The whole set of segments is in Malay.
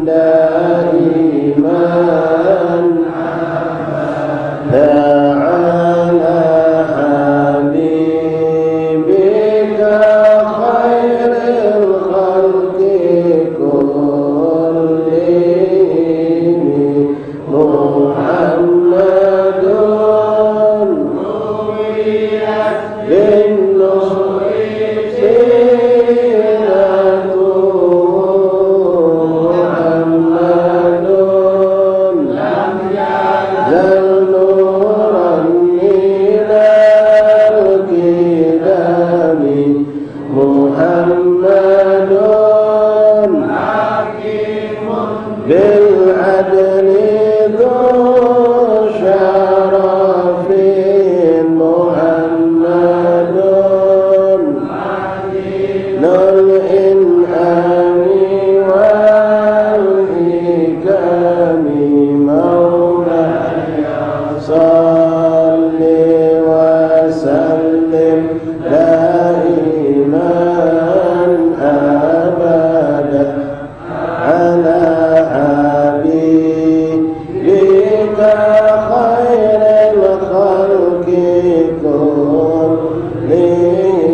دائما على حبيبك خير الخلق كلهم محمد بالنصر سيرته محمد لم يزل نورا من الكتاب محمد حكيم بالعدل ذو شرف محمد ذو الإنعام والإكرام مولاي صل وسلم دائما أبدا على حبيبك خير الخلق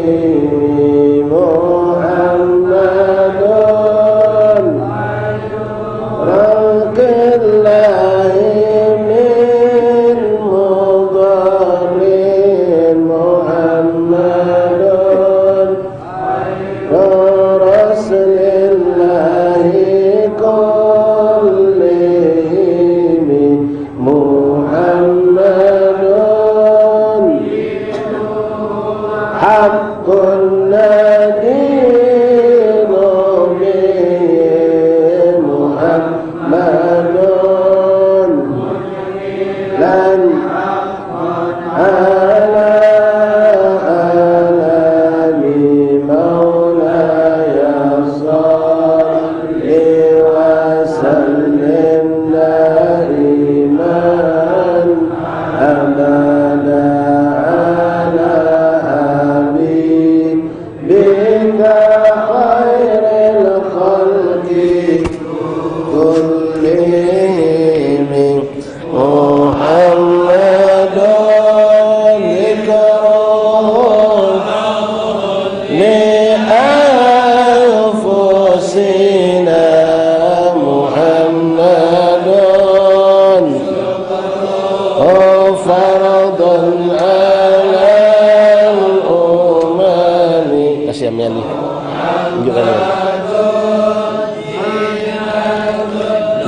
كلهم محمد رق الله من مضر محمد ورسل الله كلهم محمد حق النبي محمد لن على آل مولاي صل وسلم دائما أبدا على حبيبك خير الخلق كلهم محمد ذكره لأنفسنا محمد فرض على الأمم kasih Ameli tunjukkan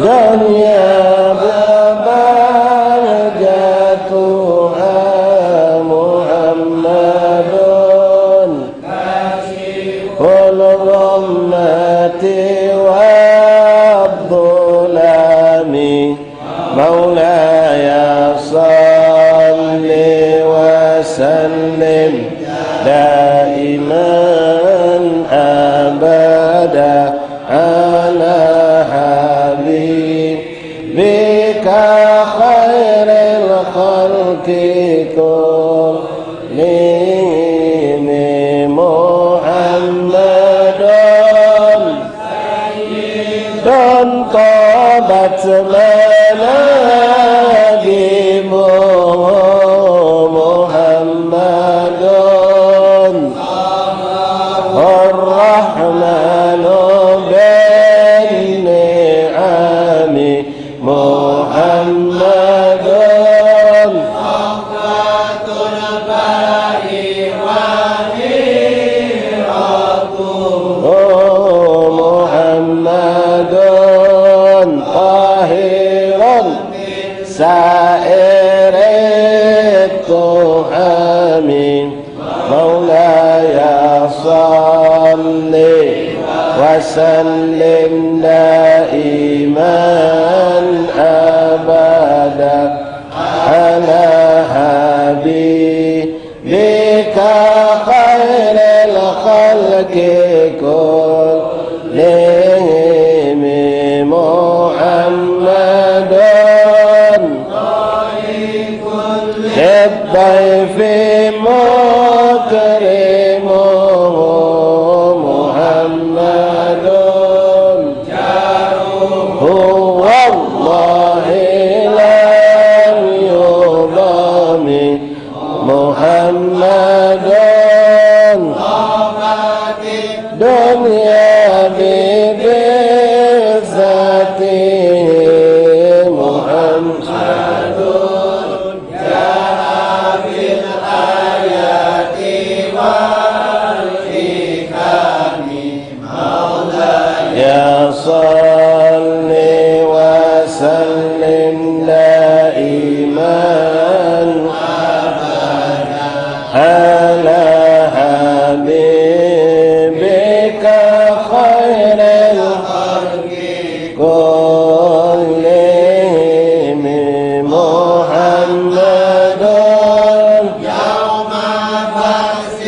dunia bahjatuha Muhammadun kul ghammati wabdulami maulaya salli wa sallim daiman abada ala habibika khairil khalqi kullihim Muhammadun dan tabat managimu Muhammadun Ar-Rahmanu bin ni'ami Muhammadun Rahmatul bari wa niratuh Muhammadun Tahiran sairit tuhamin Maulaya salli wa sallim daiman abada ala habibika khairil khalqi kullihim Muhammadun للضيف مكرم محمد جاره كلهم محمد يوم بأس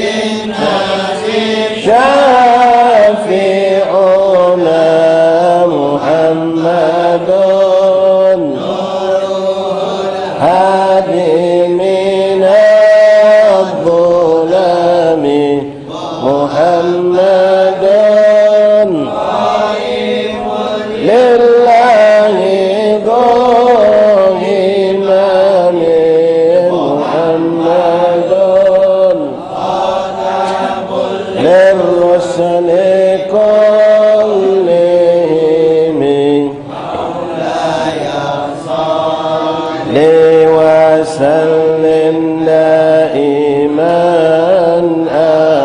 شافعنا محمد هادي من الظلام محمد لله ظاهما محمد للرسل كلهم لي وسلم دائما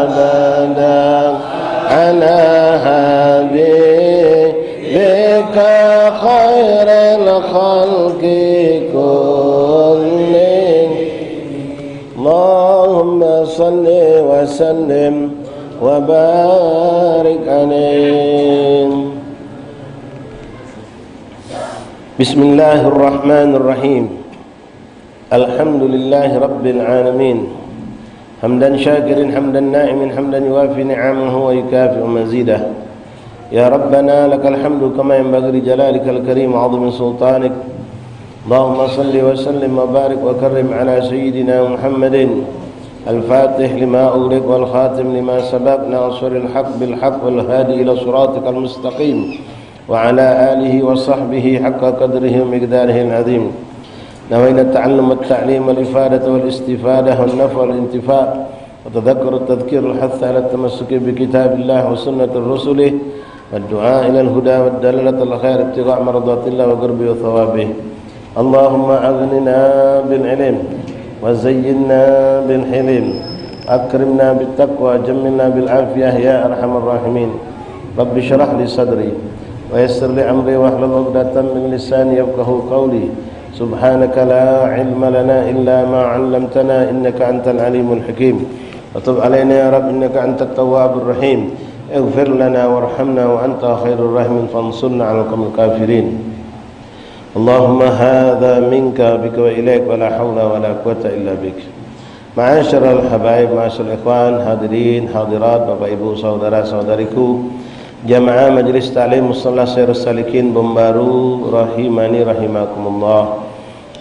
أبدا على حبيبك خير الخلق كلهم اللهم صل وسلم وبارك عليه. بسم الله الرحمن الرحيم. الحمد لله رب العالمين حمدا شاكرا حمدا ناعما حمدا يوافي نعمه ويكافئ مزيده. يا ربنا لك الحمد كما ينبغي لجلالك الكريم وعظيم سلطانك. اللهم صل وسلم وبارك وكرم على سيدنا محمد الفاتح لما أغلق والخاتم لما سبق ناصر الحق بالحق والهادي إلى صراطك المستقيم وعلى آله وصحبه حق قدره ومقداره العظيم. نوينا التعلم والتعليم والإفادة والاستفادة والنفع والانتفاع وتذكر التذكير الحث على التمسك بكتاب الله وسنة الرسل والدعاء إلى الهدى والدلالة الخير ابتغاء مرضات الله وقربه وثوابه. اللهم أغننا بالعلم وزينا بالحلم أكرمنا بالتقوى جملنا بالعافية يا أرحم الراحمين. رب اشرح لي صدري ويسر لي أمري واحلل عقدة من لساني يفقهوا قولي. سبحانك لا علم لنا إلا ما علمتنا إنك أنت العليم الحكيم. وتب علينا يا رب إنك أنت التواب الرحيم. اغفر لنا وارحمنا وأنت خير الراحمين فانصرنا على القوم الكافرين. اللهم هذا منك بك وإليك ولا حول ولا قوة إلا بك. Ma'asyiral habaib, ma'asyiral ikhwan, hadirin, hadirat, Bapak Ibu, saudara-saudariku, jamaah Majelis Ta'lim Mustallah Syairus Salikin Bumbaru rahimani rahimakumullah.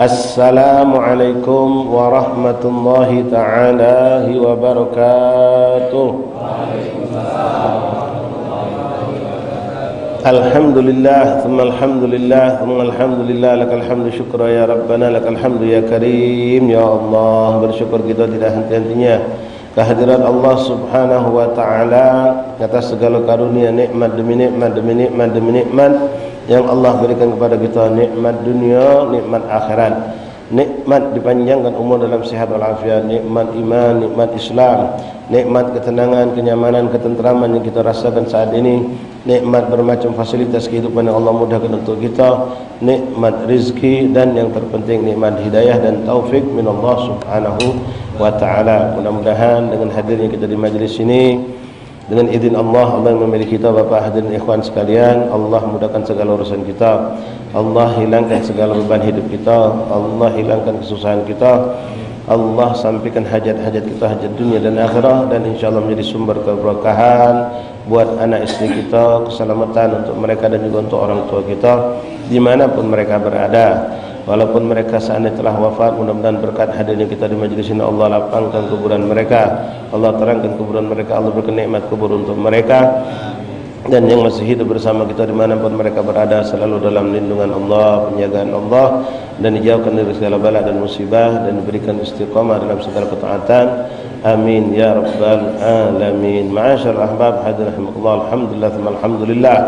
Assalamualaikum warahmatullahi ta'ala wabarakatuh. Alhamdulillah, thumma alhamdulillah, thumma alhamdulillah, lakal hamdu syukra ya Rabbana, lakal hamdu ya Karim, ya Allah. Bersyukur kita tidak henti-hentinya kehadiran Allah subhanahu wa ta'ala atas segala karunia, nikmat demi nikmat demi nikmat demi nikmat yang Allah berikan kepada kita. Nikmat dunia, nikmat akhirat, nikmat dipanjangkan umur dalam sehat walafiat, nikmat iman, nikmat Islam, nikmat ketenangan, kenyamanan, ketenteraman yang kita rasakan saat ini, nikmat bermacam fasilitas kehidupan yang Allah mudahkan untuk kita, nikmat rizki, dan yang terpenting nikmat hidayah dan taufik min Allah subhanahu wa ta'ala. Mudah-mudahan dengan hadirnya kita di majlis ini, dengan izin Allah, Allah yang memilih kita, Bapak hadirin ikhwan sekalian, Allah mudahkan segala urusan kita, Allah hilangkan segala beban hidup kita, Allah hilangkan kesusahan kita, Allah sampaikan hajat-hajat kita, hajat dunia dan akhirah, dan insyaAllah menjadi sumber keberkahan buat anak istri kita, keselamatan untuk mereka dan juga untuk orang tua kita dimanapun mereka berada. Walaupun mereka saat ini telah wafat, mudah-mudahan berkat hadirnya kita di majlis ini Allah lapangkan kuburan mereka, Allah terangkan kuburan mereka, Allah berikan nikmat kubur untuk mereka, dan yang masih hidup bersama kita dimanapun mereka berada selalu dalam lindungan Allah, penjagaan Allah, dan dijauhkan dari segala bala dan musibah, dan diberikan istiqamah dalam segala ketaatan. Amin ya rabbal alamin. Ma'asyarul ahbab hadirin rahimakumullah. Alhamdulillah thumma alhamdulillah.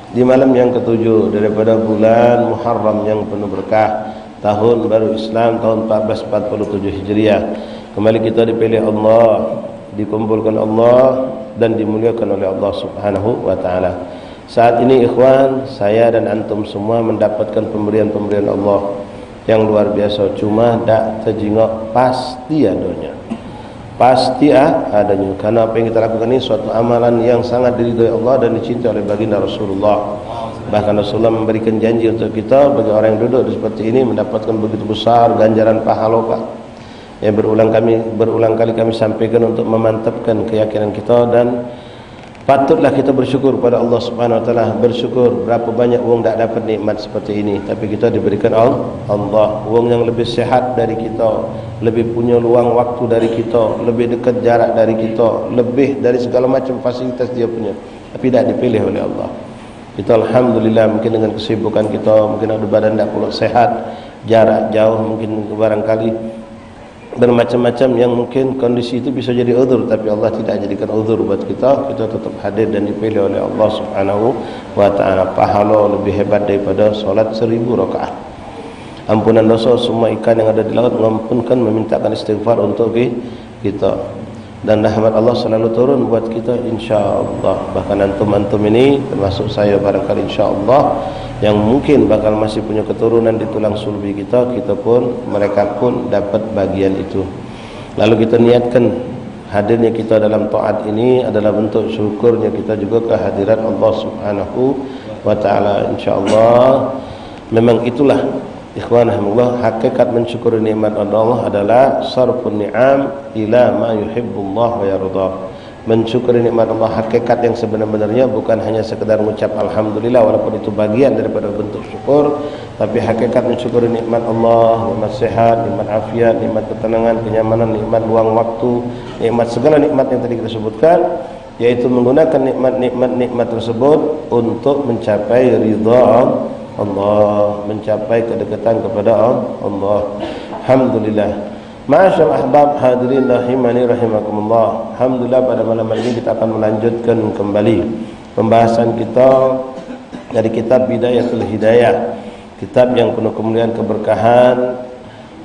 Di malam yang ketujuh daripada bulan Muharram yang penuh berkah, tahun baru Islam tahun 1447 Hijriah, kembali kita dipilih Allah, dikumpulkan Allah, dan dimuliakan oleh Allah subhanahu wa ta'ala. Saat ini ikhwan, saya dan antum semua mendapatkan pemberian-pemberian Allah yang luar biasa. Cuma tak terjengok pasti adanya, pasti adanya, karena apa yang kita lakukan ini suatu amalan yang sangat diridhai Allah dan dicintai oleh baginda Rasulullah. Bahkan Rasulullah memberikan janji untuk kita bagi orang yang duduk seperti ini mendapatkan begitu besar ganjaran pahala. Yang berulang kali kami sampaikan untuk memantapkan keyakinan kita, dan patutlah kita bersyukur pada Allah Subhanahu wa taala. Bersyukur berapa banyak orang tak dapat nikmat seperti ini, tapi kita diberikan Allah. Orang yang lebih sehat dari kita, lebih punya luang waktu dari kita, lebih dekat jarak dari kita, lebih dari segala macam fasilitas dia punya, tapi tak dipilih oleh Allah. Kita alhamdulillah mungkin dengan kesibukan kita, mungkin ada badan tak pula sehat, jarak jauh, mungkin barangkali bermacam-macam yang mungkin kondisi itu bisa jadi uzur, tapi Allah tidak jadikan uzur buat kita. Kita tetap hadir dan dipilih oleh Allah Subhanahu wa taala. Pahala lebih hebat daripada solat 1000 rakaat. Ampunan dosa semua ikan yang ada di laut, mengampunkan, memintakan istighfar untuk kita, dan rahmat Allah selalu turun buat kita insyaallah. Bahkan antum-antum ini termasuk saya barangkali insyaallah yang mungkin bakal masih punya keturunan di tulang sulbi kita, mereka pun dapat bagian itu. Lalu kita niatkan hadirnya kita dalam taat ini adalah bentuk syukurnya kita juga kehadiran Allah Subhanahu wa taala insyaallah. Memang itulah ikhwan rahimahullah, hakikat mensyukuri nikmat Allah adalah sarfun ni'am ila ma yuhibbullah wa yarda. Mensyukuri nikmat Allah hakikat yang sebenar-benarnya bukan hanya sekedar mengucap alhamdulillah, walaupun itu bagian daripada bentuk syukur, tapi hakikat mensyukuri nikmat Allah, nikmat sehat, nikmat afiat, nikmat ketenangan, kenyamanan, nikmat luang waktu, nikmat segala nikmat yang tadi kita sebutkan, yaitu menggunakan nikmat tersebut untuk mencapai ridha Allah, mencapai kedekatan kepada Allah. Alhamdulillah. Ma'asyar ahbab hadirin rahimani rahimakumullah. Alhamdulillah, pada malam ini kita akan melanjutkan kembali pembahasan kita dari kitab Bidayatul Hidayah, kitab yang penuh kemuliaan keberkahan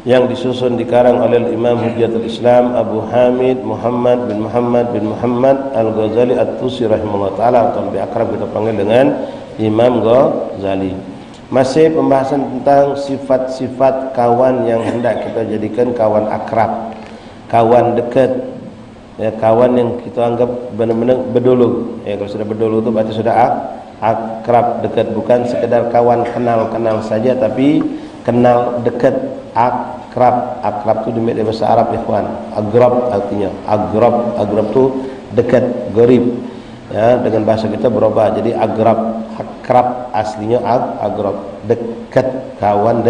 yang disusun dikarang oleh Imam Hujjatul Islam Abu Hamid Muhammad bin Muhammad Al-Ghazali At-Tusi rahimahullah ta'ala, atau lebih akrab kita panggil dengan Imam Ghazali. Masih pembahasan tentang sifat-sifat kawan yang hendak kita jadikan kawan akrab, kawan dekat, ya, kawan yang kita anggap benar-benar berdulu. Ya, kalau sudah berdulu itu berarti sudah akrab, dekat, bukan sekedar kawan kenal saja, tapi kenal dekat, akrab. Akrab itu di bahasa Arab, ikhwan. Agrab artinya, agrab itu dekat, gorib. Ya, dengan bahasa kita berubah jadi akrab aslinya agrab, dekat, kawan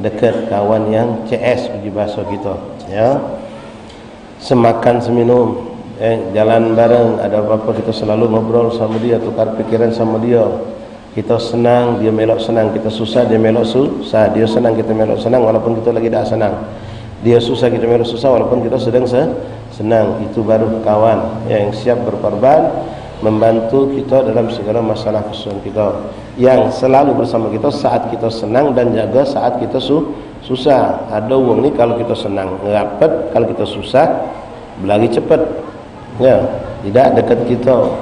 dekat, kawan yang CS bagi bahasa kita, ya. Semakan seminum, jalan bareng, ada apa-apa kita selalu ngobrol sama dia, tukar pikiran sama dia. Kita senang, dia melok senang, kita susah, dia melok susah, dia senang, kita melok senang walaupun kita lagi tak senang. Dia susah, kita melok susah walaupun kita sedang senang. Itu baru kawan yang siap berkorban, membantu kita dalam segala masalah kesusahan kita, yang selalu bersama kita saat kita senang dan jaga saat kita susah. Ada orang ni kalau kita senang rapat, kalau kita susah berlari cepat, ya, tidak dekat kita.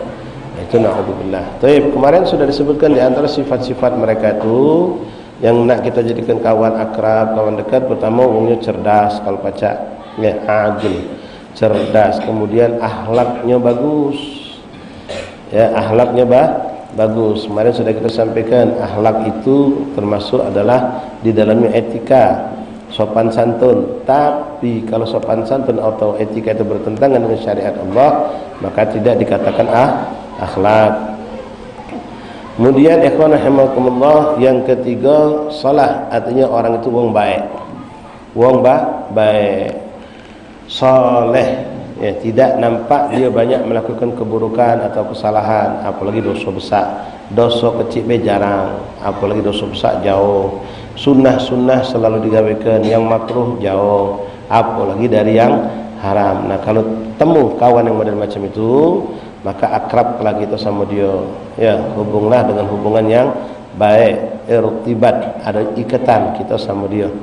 Itu na'udzubillah. Baik, kemarin sudah disebutkan di antara sifat-sifat mereka itu yang nak kita jadikan kawan akrab, kawan dekat. Pertama, orangnya cerdas, kalau pacak, ya, agil, cerdas. Kemudian akhlaknya bagus. Ya, akhlaknya bagus. Kemarin sudah kita sampaikan, akhlak itu termasuk adalah di dalamnya etika, sopan santun. Tapi kalau sopan santun atau etika itu bertentangan dengan syariat Allah, maka tidak dikatakan akhlak. Kemudian ikhwan rahimakumullah, yang ketiga, salah, artinya orang itu wong baik. Wong baik, saleh. Ya, tidak nampak dia banyak melakukan keburukan atau kesalahan, apalagi dosa besar. Dosa kecil jarang, apalagi dosa besar jauh. Sunnah selalu digawekan, yang makruh jauh, apalagi dari yang haram. Nah, kalau temu kawan yang model macam itu, maka akrablah kita sama dia. Ya, hubunglah dengan hubungan yang baik, irtibat, ada ikatan kita sama dia.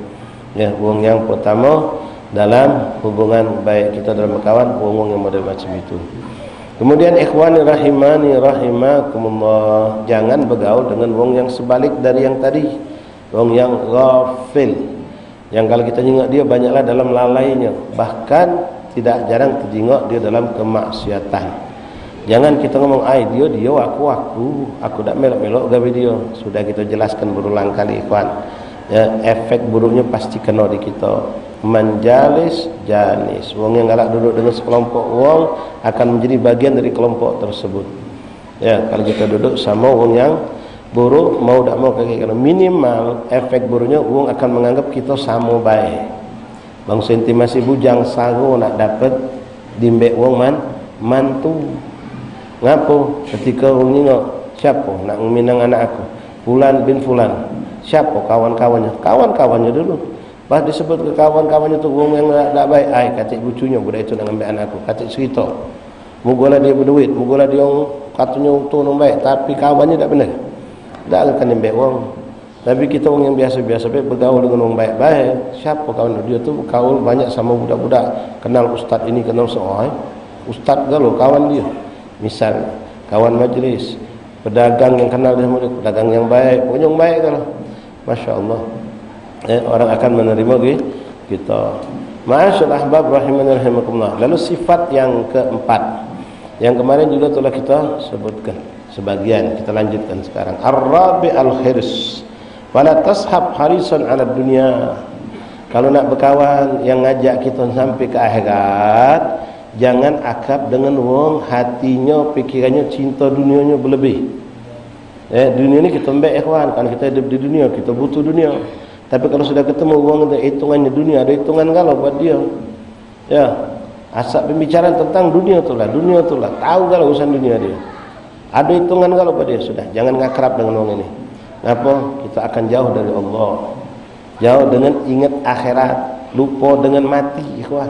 Ya, hubungan yang pertama dalam hubungan baik kita dalam berkawan, wong yang model macam itu. Kemudian ikhwani rahimani rahimakumullah, jangan bergaul dengan wong yang sebalik dari yang tadi, wong yang ghafil, yang kalau kita jengok dia banyaklah dalam lalainya, bahkan tidak jarang terjengok dia dalam kemaksiatan. Jangan kita ngomong dia aku tak melok-melok gawe dia. Sudah kita jelaskan berulang kali ikhwan. Ya, efek buruknya pasti kena di kita. Menjalis janis. Wong yang galak duduk dengan sekelompok wong akan menjadi bagian dari kelompok tersebut. Ya, kalau kita duduk sama wong yang buruk, mau tak mau kayak minimal efek buruknya wong akan menganggap kita sama baik. Bang Senti masih bujang sago nak dapat dimbek wong mantu. Ngapo ketika wong nengok siapa nak minang anak aku? Fulan bin Fulan. Siapa kawan-kawannya dulu. Pas disebut ke kawan-kawannya tu wong yang tak baik, ai kacik bucunya budak itu nak ambil anak aku, kacik cerita. Mugolah dia berduit, mugolah dia katanya tu orang baik, tapi kawannya tak benar. Tak akan ambil wong. Tapi kita orang yang biasa-biasa bergaul dengan orang baik-baik. Siapa kawan dia tu bergaul banyak sama budak-budak, kenal ustaz ini, kenal seorang. Ustaz galau kawan dia. Misal kawan majlis, pedagang yang kenal dia, pedagang yang baik, pokoknya yang baik kalau. Masya-Allah. Orang akan menerima kita. Ma'asyal ahbab rahimani rahimakumullah. Lalu sifat yang keempat, yang kemarin juga telah kita sebutkan sebagian, kita lanjutkan sekarang. Ar-rabi al-hirs. Fala tashab harisan 'ala dunya. Kalau nak berkawan yang ngajak kita sampai ke akhirat, jangan akrab dengan wong hatinya, pikirannya cinta dunianya berlebih. Dunia ni kita ambil ikhwan, kan kita hidup di dunia, kita butuh dunia. Tapi kalau sudah ketemu wong ada hitungannya dunia, ada hitungan galau buat dia. Ya, asal pembicaraan tentang dunia itulah, tahu galau urusan dunia dia. Ada hitungan galau buat dia, sudah jangan ngakrab dengan wong ini. Kenapa? Kita akan jauh dari Allah. Jauh dengan ingat akhirat, lupa dengan mati, ikhwan.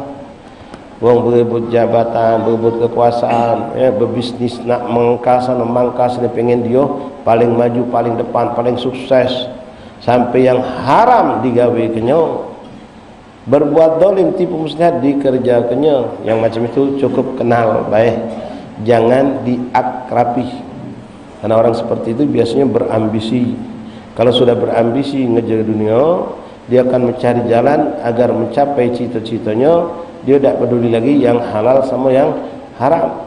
Wong berebut jabatan, berebut kekuasaan, berbisnis nak mangkas ni pengen dia paling maju, paling depan, paling sukses, sampai yang haram digawe kenyo, berbuat dolim, tipu muslihat dikerjakannya. Yang macam itu cukup kenal baik, jangan diakrabi. Karena orang seperti itu biasanya berambisi. Kalau sudah berambisi ngejar dunia, dia akan mencari jalan agar mencapai cita-citanya. Dia tidak peduli lagi yang halal sama yang haram.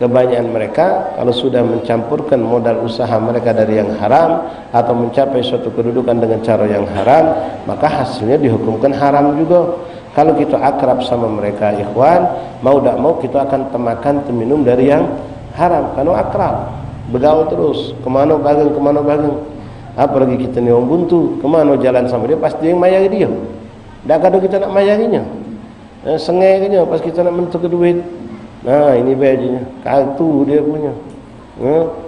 Kebanyakan mereka kalau sudah mencampurkan modal usaha mereka dari yang haram atau mencapai suatu kedudukan dengan cara yang haram, maka hasilnya dihukumkan haram juga. Kalau kita akrab sama mereka ikhwan, mau tak mau kita akan temakan teminum dari yang haram. Karena akrab, bergaul terus, kemana bagang. Apalagi kita ni orang buntu, kemana jalan sama dia, pasti yang mayari dia. Tak kadang kita nak mayarinya, sengainya pas kita nak mentuk duit. Nah ini bajunya, kartu dia punya,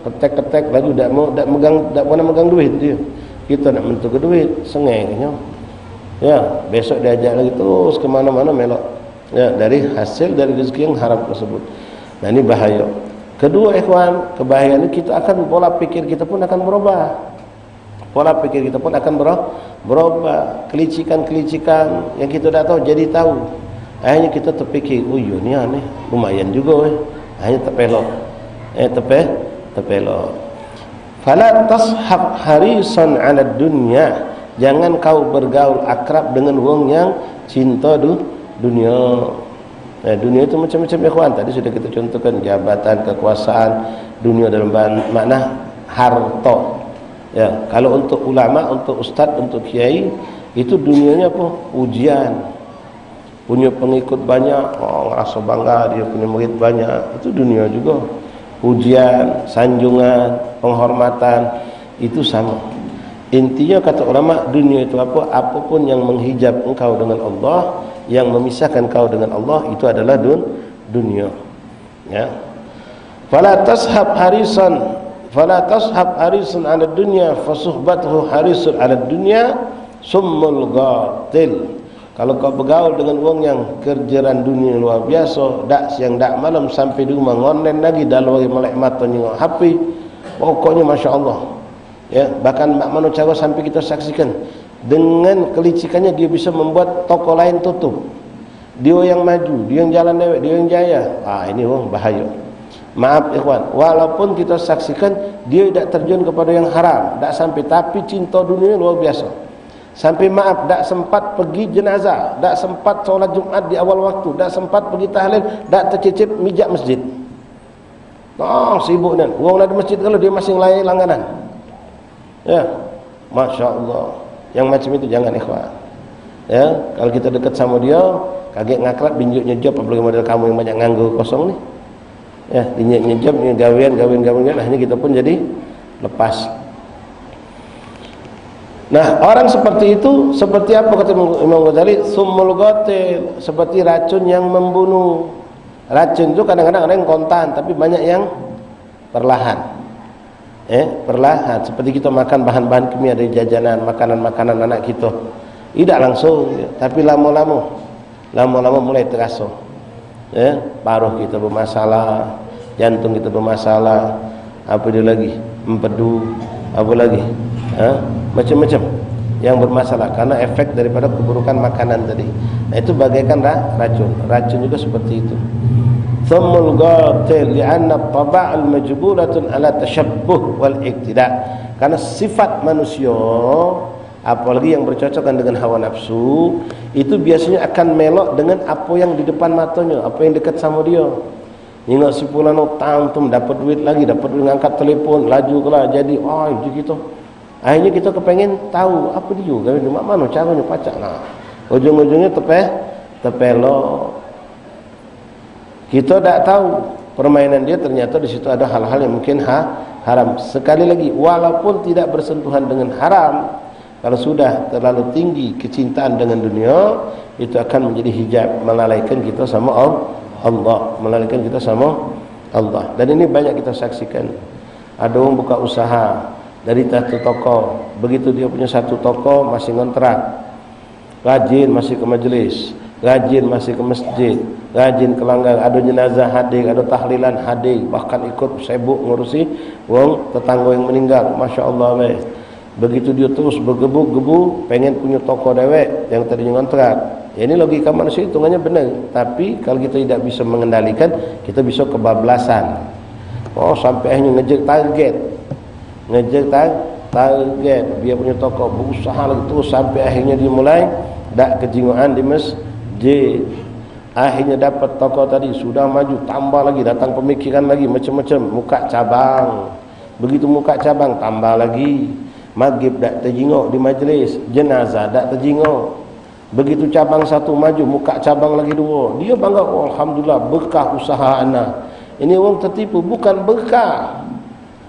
ketek lagi tak pernah megang duit dia. Kita nak mentuk duit, sengainya. Ya, besok diajak lagi terus kemana-mana melok. Ya, dari hasil dari rezeki yang haram tersebut. Nah ini bahaya. Kedua ikhwan, kebahayaan ini kita akan pola pikir kita pun akan berubah. Pola pikir kita pun akan berubah. Kelicikan-kelicikan yang kita dah tahu jadi tahu. Akhirnya kita terfikir, oh iya ni aneh, lumayan juga akhirnya terpelok. Fala tashab harisan 'ala dunya. Jangan kau bergaul akrab dengan wong yang cinta dunia. Dunia itu macam-macam ikhwan. Tadi sudah kita contohkan jabatan, kekuasaan, dunia dalam makna harta. Ya, kalau untuk ulama, untuk ustaz, untuk kiai, itu dunianya apa? Ujian. Punya pengikut banyak, ngerasa bangga dia punya murid banyak, itu dunia juga. Ujian, sanjungan, penghormatan, itu sama. Intinya kata ulama, dunia itu apa? Apapun yang menghijab engkau dengan Allah, yang memisahkan engkau dengan Allah, itu adalah dunia. Ya. Fala tashab harisan 'ala dunya fasuhbatuhu harisun 'ala dunya summul qatil. Kalau kau bergaul dengan orang yang kerjaan dunia luar biasa, dak siang dak malam sampai di rumah online lagi, dalam melek mata tengok HP, pokoknya masya-Allah. Ya, bahkan mana cara sampai kita saksikan dengan kelicikannya dia bisa membuat toko lain tutup. Dia yang maju, dia yang jalan dewek, dia yang jaya. Ini orang bahaya. Maaf ikhwan, walaupun kita saksikan dia tidak terjun kepada yang haram, tak sampai, tapi cinta dunia luar biasa. Sampai maaf, tak sempat pergi jenazah, tak sempat solat Jumat di awal waktu, tak sempat pergi tahlil, tak tercicip mijak masjid. Sibuk kan. Orang ada masjid kalau dia masih layan langganan. Ya. Masya Allah. Yang macam itu jangan ikhwan. Ya, kalau kita dekat sama dia, kaget ngakrab binjuknya job apalagi model kamu yang banyak nganggur kosong nih. Ya, binjuknya job ni gawian, akhirnya kita pun jadi lepas. Nah, orang seperti itu seperti apa kata Imam Ghazali? Summul qatil, seperti racun yang membunuh. Racun itu kadang-kadang ada yang kontan, tapi banyak yang perlahan. Perlahan. Seperti kita makan bahan-bahan kimia dari jajanan, makanan-makanan anak kita. Tidak langsung, tapi lama-lama mulai terasa. Paruh kita bermasalah, jantung kita bermasalah, apa dia lagi? Empedu, apa lagi? Macam-macam yang bermasalah karena efek daripada keburukan makanan tadi. Nah, itu bagaikan racun juga seperti itu. Thummul qatil li'anna taba'al majbulatun ala tashabbuh wal iktida. Karena sifat manusia apalagi yang bercocokan dengan hawa nafsu itu biasanya akan melok dengan apa yang di depan matanya, apa yang dekat sama dia. Ingat si fulan tantum dapat duit lagi, dapat duit ngangkat telefon, laju kelah jadi gitu. Akhirnya kita kepengen tahu apa dia, gawe di mana caranya pacak. Nah, ujung-ujungnya tepelok. Kita tak tahu permainan dia, ternyata di situ ada hal-hal yang mungkin haram. Sekali lagi, walaupun tidak bersentuhan dengan haram, kalau sudah terlalu tinggi kecintaan dengan dunia, itu akan menjadi hijab, melalaikan kita sama Allah, melalaikan kita sama Allah. Dan ini banyak kita saksikan. Ada orang buka usaha dari satu toko, begitu dia punya satu toko masih ngontrak, rajin masih ke majelis, rajin masih ke masjid, rajin ke langgar, ada jenazah hadir, ada tahlilan hadir, bahkan ikut sibuk ngurusi wong tetangga yang meninggal. Masya Allah. Begitu dia terus bergebu-gebu pengen punya toko dewek yang tadinya ngontrak. Ya, ini logika manusia hitungannya benar, tapi kalau kita tidak bisa mengendalikan, kita bisa kebablasan. Sampai akhirnya ngejar target dia punya toko, berusaha lagi terus sampai akhirnya dia mulai dak kejingoan di masjid. Akhirnya dapat toko tadi sudah maju, tambah lagi, datang pemikiran lagi macam-macam, muka cabang. Begitu muka cabang tambah lagi, maghrib dak terjingok di majlis, jenazah dak terjingok. Begitu cabang satu maju, muka cabang lagi dua. Dia bangga, alhamdulillah berkah usaha ana. Ini orang tertipu, bukan berkah.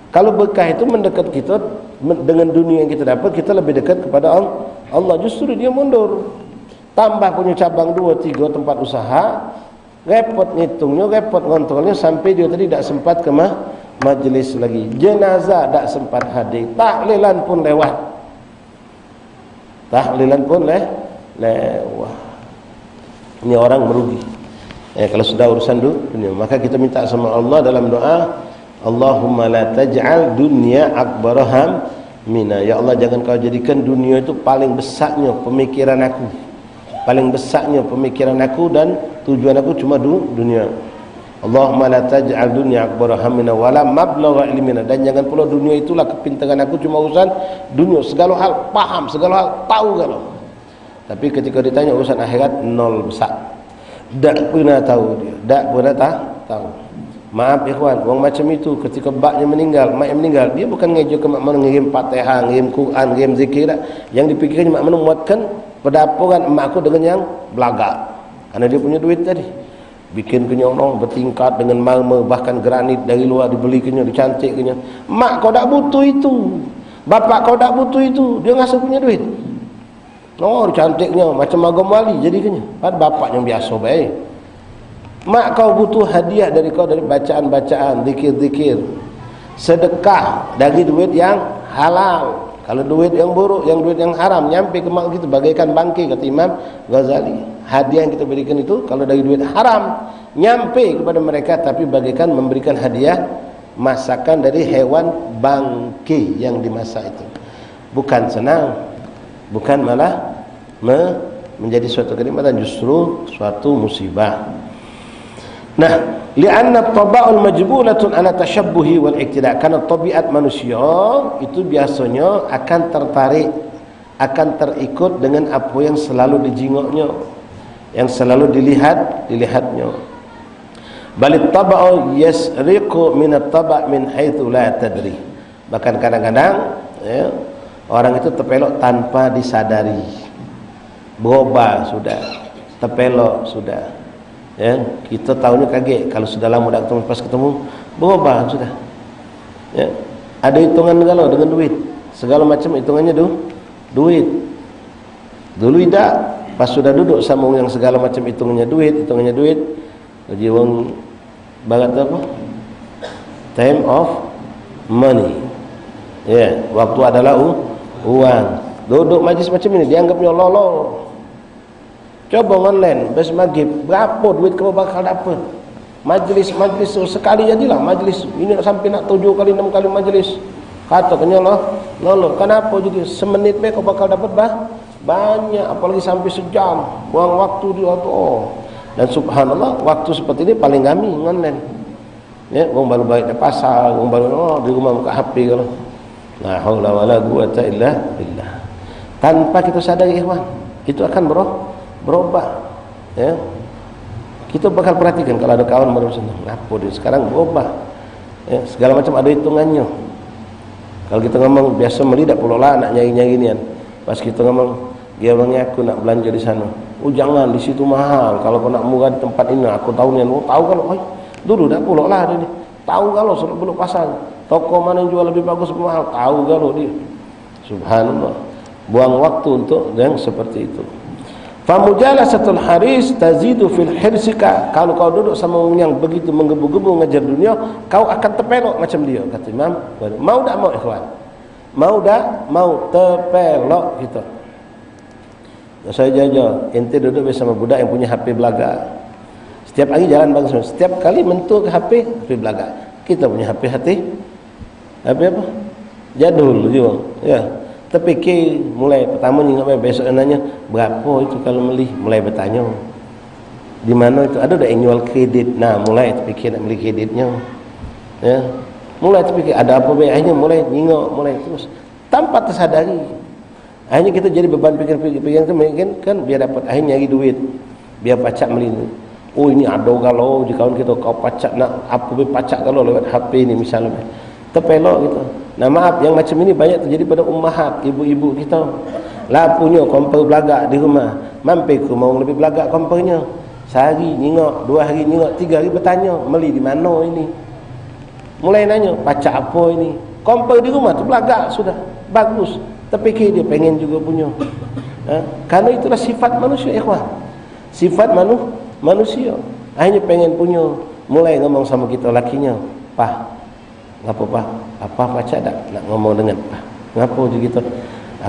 Kalau berkah itu mendekat kita dengan dunia yang kita dapat, kita lebih dekat kepada Allah. Justru dia mundur. Tambah punya cabang 2-3 tempat usaha, repot ngitungnya, repot ngontrolnya, sampai dia tadi tak sempat ke majlis lagi. Jenazah tak sempat hadir. Tahlilan pun lewat. Ini orang merugi. Kalau sudah urusan dunia, maka kita minta sama Allah dalam doa, Allahumma la taj'al dunya akbar hammina. Ya Allah, jangan kau jadikan dunia itu paling besarnya pemikiran aku. Paling besarnya pemikiran aku dan tujuan aku cuma dunia. Allahumma la taj'al dunya akbar hammina wala mablagha ilmina. Dan jangan pula dunia itulah kepintaran aku, cuma urusan dunia, segala hal paham, segala hal tahu kalau. Tapi ketika ditanya urusan akhirat, nol besar. Tak pernah tahu dia, tak pernah tahu. Maaf ikhwan, orang macam itu ketika baknya meninggal, maknya meninggal, dia bukan ngejek ke mak mana ngirim Fatihah, ngirim Quran, ngirim zikir tak. Yang dipikirkan mak mana muatkan perdapuran emak aku dengan yang belagak. Karena dia punya duit tadi. Bikin kenyong bertingkat dengan marmer, bahkan granit dari luar dibeli kenyong, dicantik kenyong. Mak kau tak butuh itu. Bapak kau tak butuh itu. Dia ngasih punya duit. Cantiknya macam agam wali jadinya. Padahal bapak yang biasa baik. Mak kau butuh hadiah dari kau, dari bacaan-bacaan, zikir-zikir, sedekah dari duit yang halal. Kalau duit yang buruk, yang duit yang haram nyampe ke mak kita bagaikan bangkai, kata Imam Ghazali. Hadiah yang kita berikan itu kalau dari duit haram nyampe kepada mereka, tapi bagaikan memberikan hadiah masakan dari hewan bangkai yang dimasak itu. Bukan senang, bukan malah menjadi suatu kenikmatan, justru suatu musibah. Nah, li'anna taba'ul majbulatun ala tashabbuhi wal iktida. Karena tabiat manusia itu biasanya akan tertarik, akan terikut dengan apa yang selalu dijingoknya, yang selalu dilihatnya. Balit taba'u yasriqu min at-taba' min haitsu la tadri. Bahkan kadang-kadang ya, orang itu terpelok tanpa disadari. Berubah sudah, terpelok sudah. Ya, kita tahunya kaget kalau sudah lama tak ketemu, pas ketemu berubah sudah. Ya, ada hitungan kalau dengan duit. Segala macam hitungannya duit. Dulu tidak, pas sudah duduk sama yang segala macam hitungannya duit. Jadi orang barat apa? Time of money. Ya, waktu adalah uang. Duduk majlis macam ini dianggapnya lolo. Coba online bes maghrib, berapa duit kau bakal dapat? Majlis sekali jadilah majlis. Ini sampai nak 7 kali 6 kali majlis. Katanya lolo. Kenapa jadi semenit kau bakal dapat banyak, apalagi sampai sejam. Buang waktu dia tu. Dan subhanallah, waktu seperti ini paling kami online. Ya, orang baru balik dari pasar, orang baru di rumah buka HP kalau. La haula wala quwata illa billah. Tanpa kita sadari ikhwan, itu akan berubah. Ya. Kita bakal perhatikan kalau ada kawan baru senang, apa dia sekarang berubah. Ya, segala macam ada hitungannya. Kalau kita ngomong biasa meli tak perlu lah nak nyari-nyari nian. Pas kita ngomong, dia orangnya aku nak belanja di sana. Oh jangan, di situ mahal. Kalau kau nak murah di tempat ini, aku tahu nian. Oh tahu kalau, dulu dah perlu lah dia. Tahu kalau sudah belok pasar. Toko mana yang jual lebih bagus lebih mahal, tahu kalau dia. Subhanallah. Buang waktu untuk yang seperti itu. Famujalasatul haris tazidu fil hirsika. Kalau kau duduk sama orang yang begitu menggebu-gebu mengejar dunia, kau akan terpelok macam dia, kata Imam. Mau tak mau ikhwan? Mau terpelok kita. Saya jajah, ente duduk bersama budak yang punya HP belaga. Setiap hari jalan bareng semua. Setiap kali mentuk ke HP belaga. Kita punya HP apa? Jadul juga. Ya. Terfikir mulai pertama ni besok nanya berapa itu kalau beli, mulai bertanya di mana itu ada yang jual kredit. Nah mulai terfikir nak beli kreditnya. Ya, mulai terfikir ada apa baik, akhirnya mulai nyingok, mulai terus tanpa tersadari. Akhirnya kita jadi beban pikir-pikir itu kan biar dapat akhirnya nyari duit, biar pacak beli. Oh ini ada kalau di kawan kita kau pacak nak apa pacak kalau lewat HP ni misalnya. Terpelok gitu. Nah maaf, yang macam ini banyak terjadi pada ummahat, ibu-ibu kita. Lah punya komper belagak di rumah, mampir ke rumah lebih belagak kompernya. Sehari nyingok, 2 hari nyingok, 3 hari bertanya, beli di mana ini? Mulai nanya, pacak apa ini? Komper di rumah tu belagak sudah, bagus. Terfikir dia pengen juga punya. Karena itulah sifat manusia ikhwan. Sifat manusia. Akhirnya pengen punya. Mulai ngomong sama kita lakinya, "Pah, ngapa Pak? Apa pacak tak nak ngomong dengan Pak? Ngapa begitu?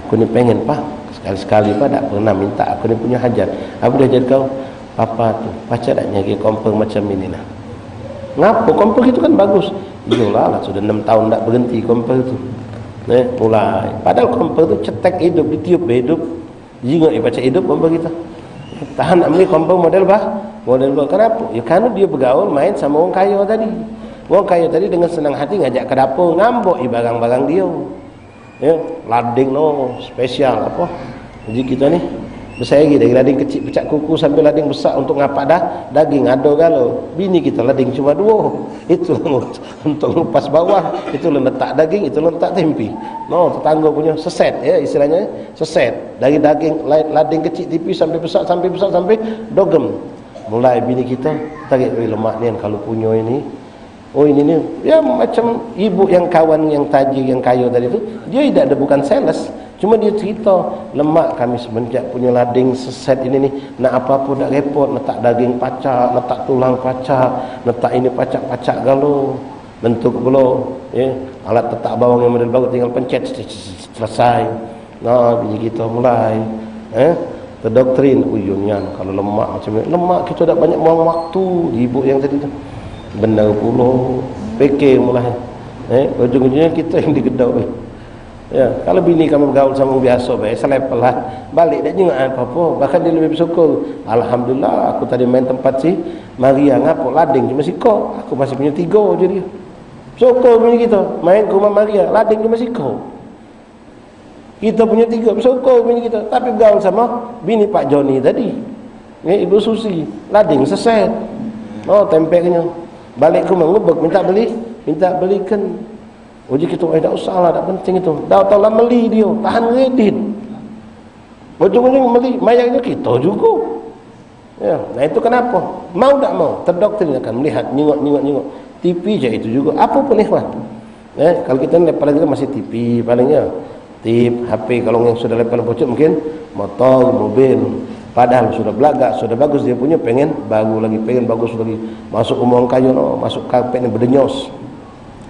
Aku ni pengen Pak, sekali-sekali Pak tak pernah minta, aku ni punya hajat. Apa dia jadi kau? Papa tu, pacak tak nyari kompor macam ini lah. Ngapa? Kompor itu kan bagus. Iyalah lah, sudah 6 tahun tak berhenti kompor itu. Mulai. Padahal kompor itu cetek hidup, ditiup hidup. Jingok pacak hidup kompor kita. Tahan nak beli kompor model kenapa? Ya kerana dia bergaul main sama orang kaya tadi. Orang kaya tadi dengan senang hati ngajak ke dapur, ngambok barang-barang dia. Ya, lading spesial apa? Jadi kita ni bersaing dari lading kecil pecak kuku sampai lading besar untuk ngapak daging ada galau. Bini kita lading cuma 2. Itu untuk lepas bawah, itu letak daging, itu letak tempe. Tetangga punya seset ya istilahnya, seset. Dari daging lading kecil tipis sampai besar sampai dogem. Mulai bini kita tarik lemak ni kalau punya ini. Oh ini ni ya macam ibu yang kawan yang tajir yang kaya tadi tu, dia tidak ada bukan sales, cuma dia cerita lemak kami semenjak punya lading seset ini ni nak apa-apa tak repot, letak daging pacak, letak tulang pacak, letak ini pacak galau, bentuk gelo ya, alat letak bawang yang model bagus tinggal pencet selesai. Nah bini kita mulai terdoktrin uyunnya kalau lemak macam ni, lemak kita tak banyak buang waktu ibu yang tadi tu. Benar pula fikir mulai ujung-ujungnya kita yang digedau. Ya, kalau bini kamu bergaul sama biasa baik selepelan balik dah jenguk apa-apa, bahkan dia lebih bersyukur. Alhamdulillah aku tadi main tempat si Maria ngapo lading cuma siko, aku masih punya 3 je dia. Syukur bini kita main ke rumah Maria lading cuma siko. Kita punya 3, bersyukur bini kita. Tapi bergaul sama bini Pak Joni tadi, Ibu Susi lading seset. Oh, tempeknya. Balik ke rumah ngubek, minta belikan. Uji kita, tak usah lah, tak penting itu. Dah tahu lah meli dia, tahan kredit. Ujung-ujung meli, mayarnya kita juga. Ya, nah itu kenapa? Mau tak mau, terdoktrin akan melihat, nyengok. TV je itu juga. Apa pun ikhwan. Kalau kita paling kita masih TV palingnya. Tip, HP, kalau yang sudah lepas pucuk mungkin motor, mobil. Padahal sudah belagak, sudah bagus dia punya, pengen baru lagi, pengen bagus lagi. Masuk umur kayu, masuk karpet yang berdenyos.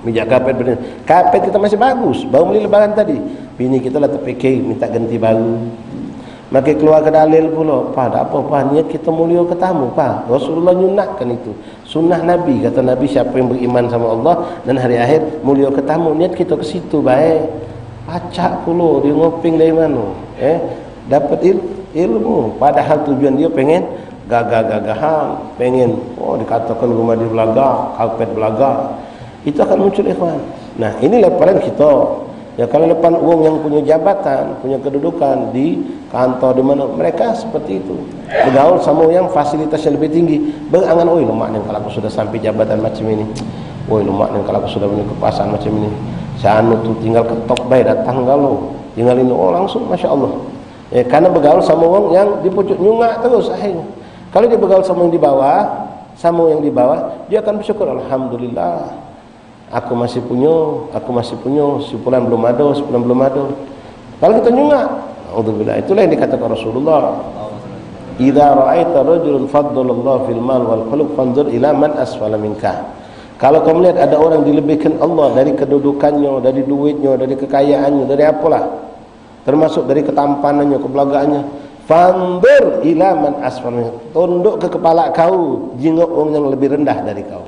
Mijak karpet berdenyos. Karpet kita masih bagus, baru beli lebaran tadi. Bini kita lah terfikir minta ganti baru. Maka keluar ke dalil pula, Pak, tak apa, Pak, niat kita mulia ke tamu, Pak. Rasulullah nyunatkan itu. Sunnah Nabi, kata Nabi, siapa yang beriman sama Allah dan hari akhir, mulia ke tamu, niat kita ke situ, baik. Pacak pula, dia ngoping dari mana? Dapat ilmu. Padahal tujuan dia pengen gagah-gagahan, pengen, dikatakan rumah dia belagak, karpet belagak. Itu akan muncul ikhwan. Nah, ini leparan kita. Ya, kalau lepas orang yang punya jabatan, punya kedudukan di kantor di mana, mereka seperti itu. Bergaul sama yang fasilitas yang lebih tinggi. Berangan, oi lemak nih kalau aku sudah sampai jabatan macam ini. Oi lemak nih kalau aku sudah punya kekuasaan macam ini. Saya anu tu tinggal ketok baik datang galau. Tinggal ini langsung Masya Allah. Ya, karena bergaul sama orang yang di pucuk nyungak terus akhirnya. Kalau dia bergaul sama yang di bawah, dia akan bersyukur, alhamdulillah. Aku masih punya, sebulan belum ada. Kalau kita nyungak, alhamdulillah. Itulah yang dikatakan Rasulullah. Idza ra'aita rajulun faddalallahu fil mal wal khuluq fanzur ila man asfala minka. Kalau kau melihat ada orang dilebihkan Allah dari kedudukannya, dari duitnya, dari kekayaannya, dari apalah, termasuk dari ketampanannya, kebelagaannya, fanzur ila man asfala minka. Tunduk ke kepala kau, jengok orang yang lebih rendah dari kau.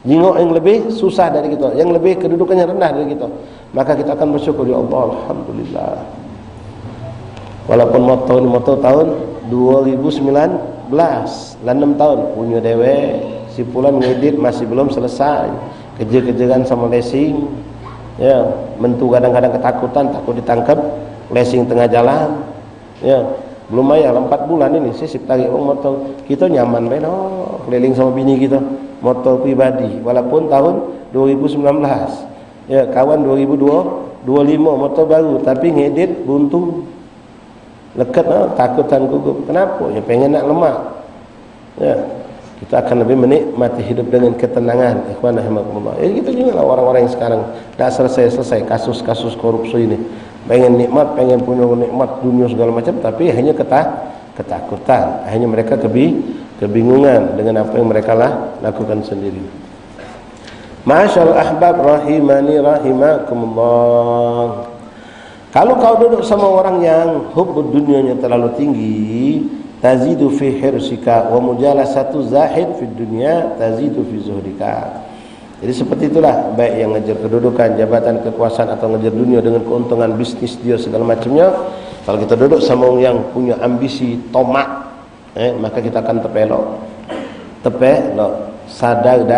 Jengok yang lebih susah dari kita, yang lebih kedudukannya rendah dari kita, maka kita akan bersyukur, ya Allah, alhamdulillah. Walaupun moto tahun 2019 lah 6 tahun punya dewe, si pulan ngedit masih belum selesai, kejar-kejaran sama lesing, ya, mentu kadang-kadang ketakutan, takut ditangkap, lesing tengah jalan, ya, belum bayar 4 bulan ini sisip tarik motor, kita nyaman main, keliling sama bini kita. Motor pribadi walaupun tahun 2019, ya, kawan 2025 motor baru tapi ngedit buntu lekat, takutan gugup. Kenapa? Ya pengen nak lemak. Ya, kita akan lebih menikmati hidup dengan ketenangan. Ikhwan rahimakumullah. Kita juga lah orang-orang yang sekarang dah selesai kasus-kasus korupsi ini, pengen nikmat, pengen punya nikmat dunia segala macam, tapi hanya ketakutan, hanya mereka kebingungan dengan apa yang mereka lakukan sendiri. Masyaallah ahbab rahimani rahimakumullah. Kalau kau duduk sama orang yang hubbud dunianya terlalu tinggi, tazidu fi hirsika wa mujalasatu zahid fi dunya tazidu fi zuhdika. Jadi seperti itulah, baik yang ngejar kedudukan, jabatan, kekuasaan atau ngejar dunia dengan keuntungan bisnis dia segala macamnya. Kalau kita duduk sama orang yang punya ambisi tomak, maka kita akan terpelok, sadar.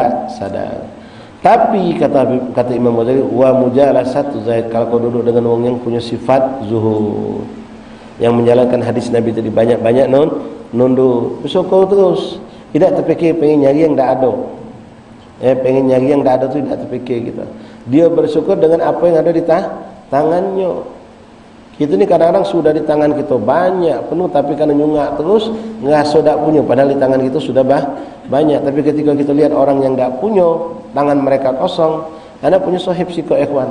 Tapi kata Imam Ghazali, wa mujalasatu zaid, kalau kau duduk dengan orang yang punya sifat zuhud, yang menjalankan hadis Nabi tadi, banyak-banyak nunduk, bersyukur terus, tidak terfikir pengen nyari yang tak ada. Pengen nyari yang tak ada tu tidak terfikir kita. Dia bersyukur dengan apa yang ada di tangannya. Kita ni kadang-kadang sudah di tangan kita banyak penuh, tapi karena nyungak terus, ngerasa tak punya, padahal di tangan kita sudah banyak. Tapi ketika kita lihat orang yang tak punya, tangan mereka kosong, anda punya sahib siko ikhwan,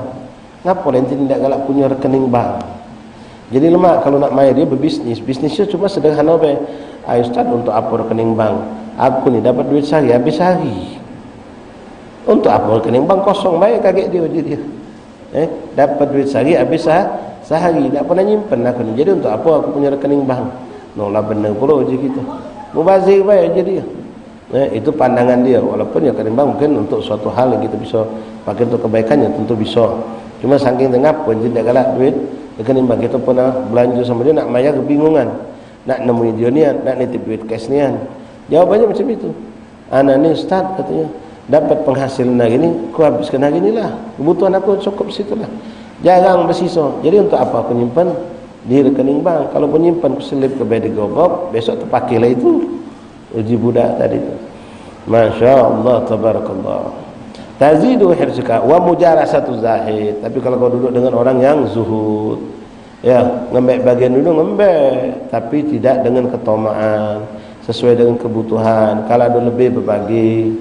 ngapa nanti tidak galak punya rekening bank? Jadi lemak kalau nak maya dia berbisnis, bisnisnya cuma sederhana be. Ayo Ustaz, untuk apa rekening bank? Aku ni dapat duit sehari habis hari. Untuk apa rekening bank kosong? Baik kaget dia. Dapat duit sehari habis sehari, tak pernah nyimpen aku ni. Jadi untuk apa aku punya rekening bank? Nolah benar pula je kita. Mubazir baik je dia. Itu pandangan dia. Walaupun ya rekening bank mungkin untuk suatu hal yang kita bisa pakai untuk kebaikannya, tentu bisa. Cuma saking tengah pun dia tak galak duit rekening bank. Kita pernah belanja sama dia, nak bayar kebingungan. Nak nemui dia ni, nak nitip duit cash ni. Jawabannya macam itu. Anak ni Ustaz katanya, dapat penghasilan hari ni, aku habiskan hari ni lah. Kebutuhan aku cukup situlah. Jarang bersisa. Jadi untuk apa aku nyimpan di rekening bank? Kalau penyimpan aku selip ke bedi gobok, besok terpakailah itu. Uji budak tadi tu. Masya-Allah, tabarakallah. Tazidu hirsuka wa mujarasatu zahid. Tapi kalau kau duduk dengan orang yang zuhud, ya, ngembek bagian dulu ngembek, tapi tidak dengan ketomaan, sesuai dengan kebutuhan. Kalau ada lebih berbagi,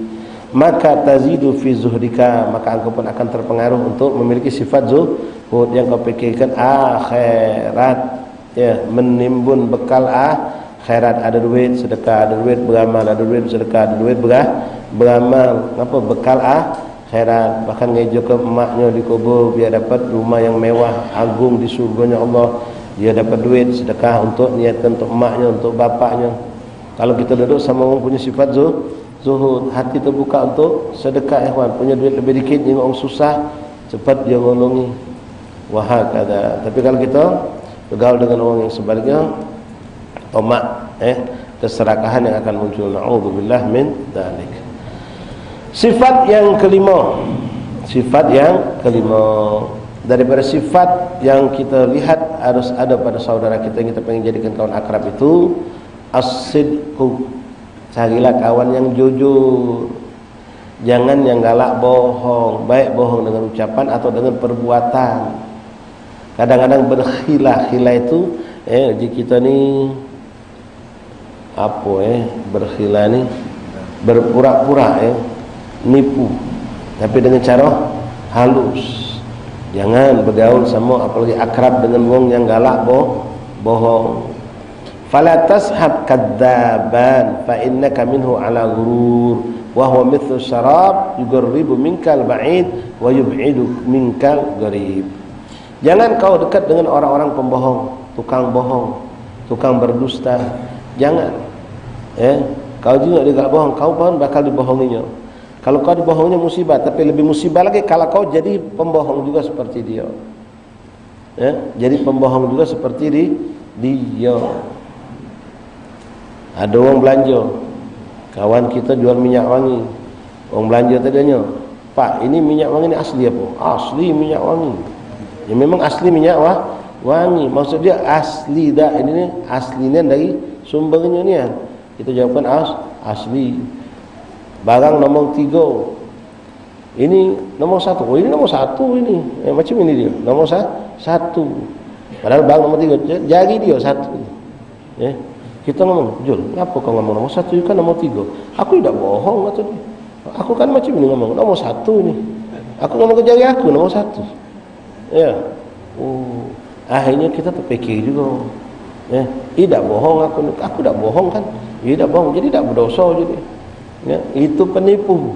maka tazidu fi zuhdika, maka engkau pun akan terpengaruh untuk memiliki sifat zuhud yang kau pikirkan akhirat, ya, menimbun bekal akhirat. Ada duit sedekah, ada duit beramal, ada duit sedekah, ada duit beramal. Apa bekal akhirat, bahkan ngejo ke emaknya di kubur biar dapat rumah yang mewah agung di surganya Allah. Dia dapat duit sedekah untuk niatkan untuk emaknya, untuk bapaknya. Kalau kita duduk sama orang punya sifat zuhud, hati terbuka untuk sedekah, ikhwan. Punya duit lebih dikit, tengok orang susah, cepat dia ngolongi. Wahakadha. Tapi kalau kita bergaul dengan orang yang sebaliknya, tomak, keserakahan yang akan muncul. Na'udzubillah min dzalik. Sifat yang kelima, daripada sifat yang kita lihat harus ada pada saudara kita yang kita pengen jadikan kawan akrab itu, as-sidqu. Carilah kawan yang jujur, jangan yang galak bohong, baik bohong dengan ucapan atau dengan perbuatan. Kadang-kadang berkhilah itu, jika kita ni berkhilah ni berpura-pura, nipu, tapi dengan cara halus. Jangan bergaul sama, apalagi akrab dengan wong yang galak bohong. Fala tashab kadzaban fa innaka minhu ala ghurur wa huwa mithlu syarab yugarribu minkal ba'id wa yub'idu minkal gharib. Jangan kau dekat dengan orang-orang pembohong, tukang bohong, tukang berdusta. Jangan. Kau juga dia galak bohong, kau pun bakal dibohonginya. Kalau kau dibohongnya musibah, tapi lebih musibah lagi kalau kau jadi pembohong juga seperti dia. Jadi pembohong juga seperti dia. Ada orang belanja, kawan kita jual minyak wangi. Orang belanja tadinya, "Pak, ini minyak wangi ini asli apa?" "Asli minyak wangi." Ya memang asli minyak wangi. Maksud dia asli dah, ini aslinya dari sumbernya ni. Kita jawabkan asli. Barang nombor 3, ini nombor 1. Oh, ini nombor 1 ini. Macam ini dia. Nombor 1. Padahal barang nombor 3, jari dia 1. Kita ngomong, "Jul, kenapa kau ngomong nombor 1? Kan nombor 3. Aku tidak bohong," kata dia. "Aku kan macam ini ngomong, nombor 1 ini. Aku ngomong ke jari aku nombor 1. Ya. Akhirnya kita terfikir juga. Tidak bohong aku tidak bohong kan? Tidak bohong, jadi tidak berdosa jadi. Itu penipu.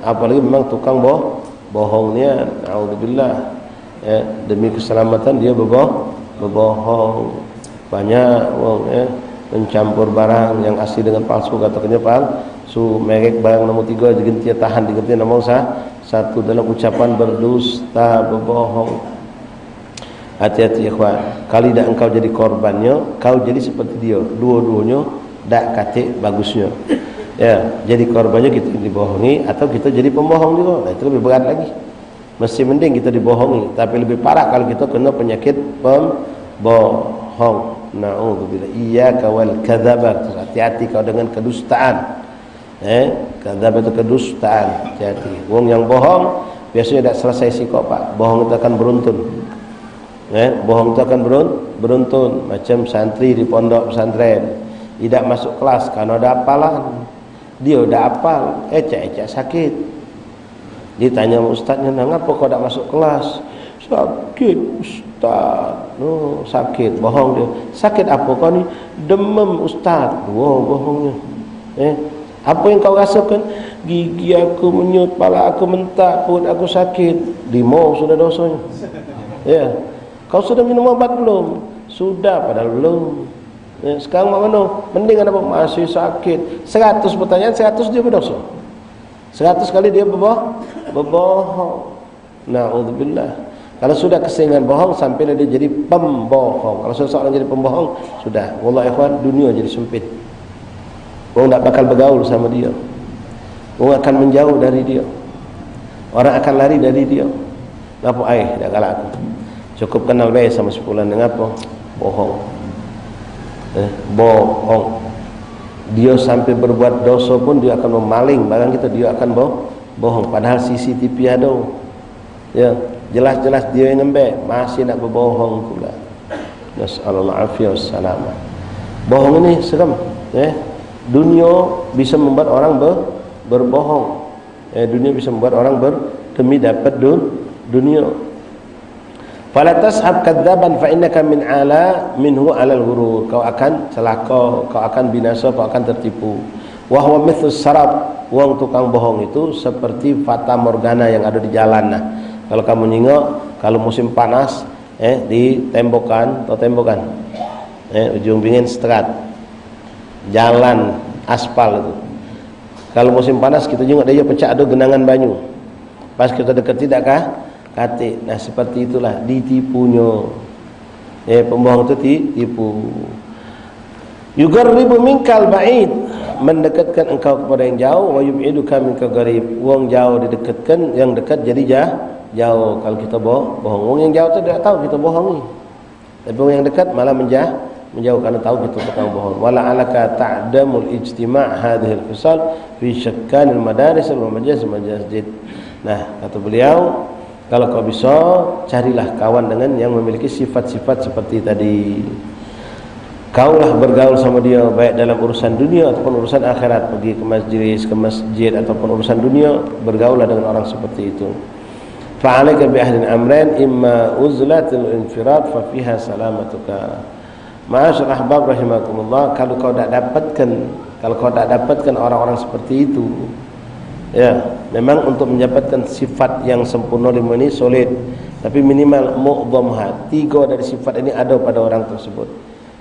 Apalagi memang tukang bohongnya, naudzubillah. Demi keselamatan dia berbohong. Banyak wong mencampur barang yang asli dengan palsu, katakannya palsu, merek barang nomor 3 diganti tahan diganti nomor 1 dalam ucapan berdusta, berbohong. Hati-hati ikhwan, kali dah engkau jadi korbannya, kau jadi seperti dia. Dua-duanya dak katik bagusnya. Jadi korbannya kita dibohongi atau kita jadi pembohong juga. Nah, itu lebih berat lagi. Mesti mending kita dibohongi, tapi lebih parah kalau kita kena penyakit pembohong. Na'udzubillah. Iyyaka wal kadzaba. Hati-hati kau dengan kedustaan. Kadzab itu kedustaan. Hati-hati. Wong yang bohong biasanya tidak selesai sikap, Pak. Bohong itu akan beruntun. Bohong itu akan beruntun. Macam santri di pondok pesantren tidak masuk kelas karena ada hafalan. Dia udah hafal, ecek-ecek sakit. Ditanya sama ustaznya, "Ngapa kau tak masuk kelas?" "Sakit ustaz." "Oh, sakit." Bohong dia. "Sakit apa kau ni?" "Demam ustaz." Wow, bohongnya. Apa yang kau rasakan? "Gigi aku menyut, kepala aku mentak, perut aku sakit." Lima sudah dosanya. Kau sudah minum obat belum? Sudah, padahal belum. Sekarang mana? Mending ada masih sakit. 100 pertanyaan, 100 dia berdosa. 100 kali dia berbohong. Na'udzubillah. Kalau sudah keseringan bohong sampai dia jadi pembohong. Kalau seseorang jadi pembohong, sudah. Wallahi ikhwan, dunia jadi sempit. Orang tak bakal bergaul sama dia. Orang akan menjauh dari dia. Orang akan lari dari dia. Ngapa dah galak aku. Cukup kenal baik sama sepulan dengan apa? Bohong. Bohong. Dia sampai berbuat dosa pun dia akan memaling barang kita, dia akan bohong. Padahal CCTV ada. Ya, jelas-jelas dia yang nembak, masih nak berbohong pula. Nasallallahu afiyah wassalamah. Bohong ini seram, dunia bisa membuat orang berbohong. Dunia bisa membuat orang demi dapat dunia. Fala tashab kadzaban fa innaka minhu alal ghurur. Kau akan celaka, kau akan binasa, kau akan tertipu. Wa huwa mithlus sarab. Wong tukang bohong itu seperti fata morgana yang ada di jalan. Nah, kalau kamu nyingok, kalau musim panas di tembokan, ujung pingin strat jalan aspal itu. Kalau musim panas kita jengok dia pecah ada genangan banyu. Pas kita dekat tidakkah katik. Nah, seperti itulah ditipunya. Pembohong itu tipu. Yugarribu minkal ba'id, mendekatkan engkau kepada yang jauh. Wa yub'iduka minkal gharib, wong jauh didekatkan, yang dekat jadi jauh. Kalau kita bohong, wong yang jauh tu tidak tahu kita bohong ni. Tapi wong yang dekat malah menjauh karena tahu kita tukang bohong. Wala alaka ta'damul ijtima' hadhihi al-fisal fi syakkan al-madaris wal majaz. Nah, kata beliau, kalau kau bisa carilah kawan dengan yang memiliki sifat-sifat seperti tadi. Kaulah bergaul sama dia baik dalam urusan dunia ataupun urusan akhirat, pergi ke masjid ataupun urusan dunia, bergaullah dengan orang seperti itu. Fa'alika bi ahdin amrain imma uzlatul infirad fa fiha salamatuka. Ma'asyar ahbab rahimakumullah, kalau kau tak dapatkan orang-orang seperti itu, ya, memang untuk mendapatkan sifat yang sempurna lima ini solid, tapi minimal mu'dhamha, 3 dari sifat ini ada pada orang tersebut.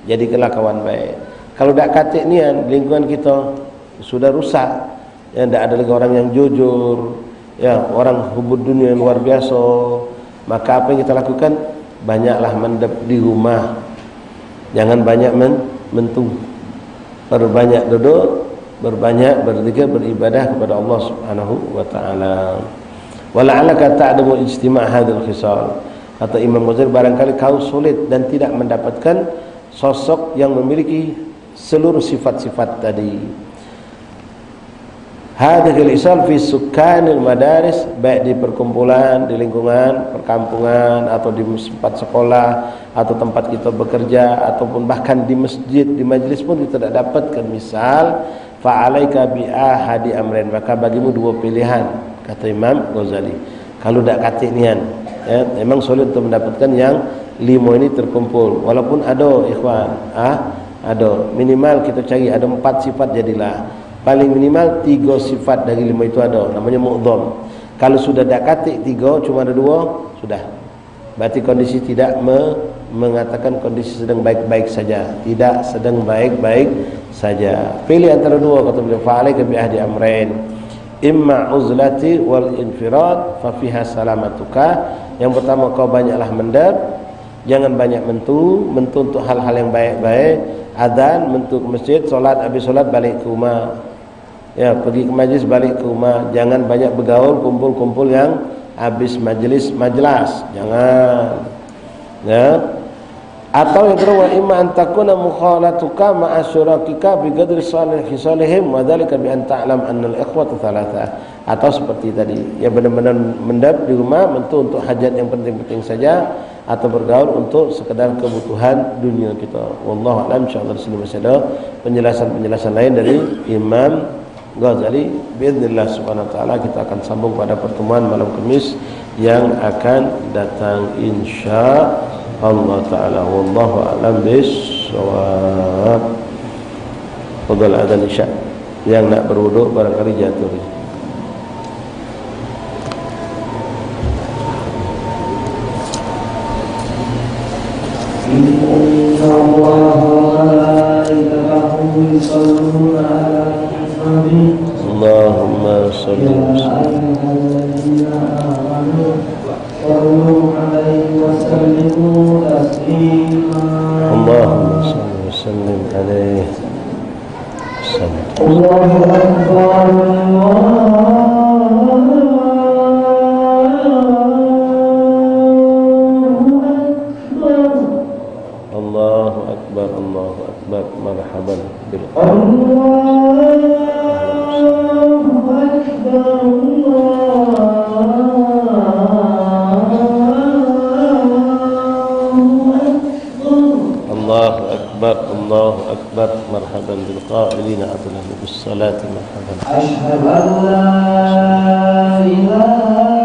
Jadikanlah kawan baik. Kalau tak katik nian, lingkungan kita sudah rusak, ya, tidak ada lagi orang yang jujur, ya, orang hubud dunia yang luar biasa. Maka apa yang kita lakukan? Banyaklah mendap di rumah, jangan banyak mentu. Berbanyak duduk, berbanyak berzikir, beribadah kepada Allah Subhanahu wa taala. Wala'alaka ta'damu ijtima' hadzal khisal. Kata Imam Ghazali, barangkali kau sulit dan tidak mendapatkan sosok yang memiliki seluruh sifat-sifat tadi. Hadhil isal fi sukanil madaris, baik di perkumpulan, di lingkungan perkampungan, atau di tempat sekolah, atau tempat kita bekerja, ataupun bahkan di masjid, di majlis pun kita tidak dapatkan. Misal, fa'alaika bi ahadi amrain, maka bagimu 2 pilihan, kata Imam Ghazali. Kalau tidak katik nian, ya, memang sulit untuk mendapatkan yang 5 ini terkumpul. Walaupun ada ikhwan, ada, minimal kita cari ada 4 sifat jadilah. Paling minimal 3 sifat dari 5 itu ada, namanya mu'dham. Kalau sudah tak katik 3, cuma ada 2, sudah. Berarti kondisi tidak mengatakan kondisi sedang baik-baik saja, tidak sedang baik-baik saja. Pilih antara 2, kata beliau, fa'alaika bi ahdi amrain, imma uzlati wal infirad fa fiha salamatuka. Yang pertama, kau banyaklah mendap, jangan banyak mentu untuk hal-hal yang baik-baik. Adzan, mentu ke masjid, solat, habis solat balik ke rumah, ya, pergi ke majlis, balik ke rumah. Jangan banyak bergaul, kumpul-kumpul yang habis majlis, jangan, ya. Atau yang kedua, imma an takuna mukhalatuka ma'a syurakika bi qadri salihim wa dzalika bi an ta'lam anna al-ikhwata thalatha. Atau seperti tadi, ya, benar-benar mendap di rumah mentu untuk hajat yang penting-penting saja, atau bergaul untuk sekedar kebutuhan dunia kita. Wallahu a'lam. Insyaallah di sini masih ada penjelasan lain dari Imam Ghazali. Biidznillah subhanahu wa taala kita akan sambung pada pertemuan malam Kamis yang akan datang insyaallah taala. Wallahu a'lam bissawab. Fadhal adzan isya. Yang nak berwuduk barangkali jatuh. إن الله وملائكته يصلون على النبي اللهم صل يا أيها الذين آمنوا صلوا عليه وسلموا تسليما اللهم صل وسلم عليه وسلم. الله أكبر الله Allahu Akbar, Allahu Akbar. Marhaban bil Allahu Akbar, Allahu Akbar. Marhaban bil qailina atana bis salati marhaban. Asyhadu an la ilaha